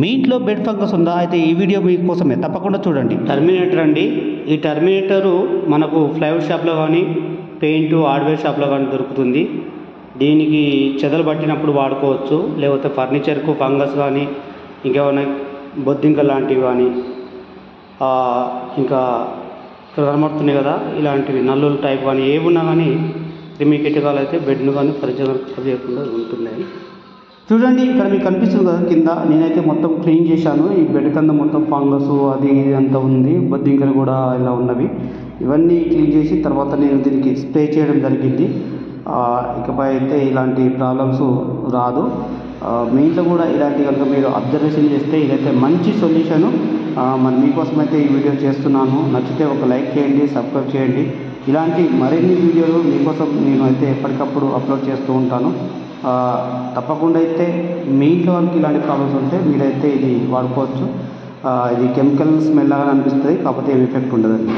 మీ ఇంట్లో bed fungus ఉందా? అయితే ఈ వీడియో మీకోసమే, తప్పకుండా చూడండి. టర్మినేటర్ అండి. ఈ టర్మినేటరు మనకు ప్లైవుడ్ షాప్లో కానీ పెయింట్ హార్డ్వేర్ షాప్లో కానీ దొరుకుతుంది. దీనికి చెదలు పట్టినప్పుడు వాడుకోవచ్చు, లేకపోతే ఫర్నిచర్కు ఫంగస్ కానీ ఇంకేమైనా బొద్దింక లాంటివి కానీ ఇంకా ఇక్కడ కనబడుతున్నాయి కదా, ఇలాంటివి నల్లులు టైప్ కానీ ఏవి ఉన్నా కానీ క్రిమి కీటకాలు అయితే బెడ్ను కానీ ఫర్నిచర్ ఖరాబ్ చేయకుండా ఉంటున్నాయి. చూడండి, ఇక్కడ మీకు కనిపిస్తుంది కదా కింద, నేనైతే మొత్తం క్లీన్ చేశాను. ఈ బెడ్ కింద మొత్తం ఫంగస్ అది ఇది అంతా ఉంది, బొద్దింకలు కూడా ఇలా ఉన్నవి. ఇవన్నీ క్లీన్ చేసి తర్వాత నేను దీనికి స్ప్రే చేయడం జరిగింది. ఇకపై అయితే ఇలాంటి ప్రాబ్లమ్స్ రాదు. మీ ఇంట్లో కూడా ఇలాంటి కనుక మీరు అబ్జర్వేషన్ చేస్తే ఇదైతే మంచి సొల్యూషను. మరి మీకోసం అయితే ఈ వీడియో చేస్తున్నాను. నచ్చితే ఒక లైక్ చేయండి, సబ్స్క్రైబ్ చేయండి. ఇలాంటి మరిన్ని వీడియోలు మీకోసం నేను అయితే ఎప్పటికప్పుడు అప్లోడ్ చేస్తూ ఉంటాను. తప్పకుండా అయితే మీ ఇంట్లో వాళ్ళకి ఇలాంటి ప్రాబ్లమ్స్ ఉంటే మీరైతే ఇది వాడుకోవచ్చు. ఇది కెమికల్ స్మెల్ లాగా అనిపిస్తుంది, కాకపోతే ఏం ఎఫెక్ట్ ఉండదండి.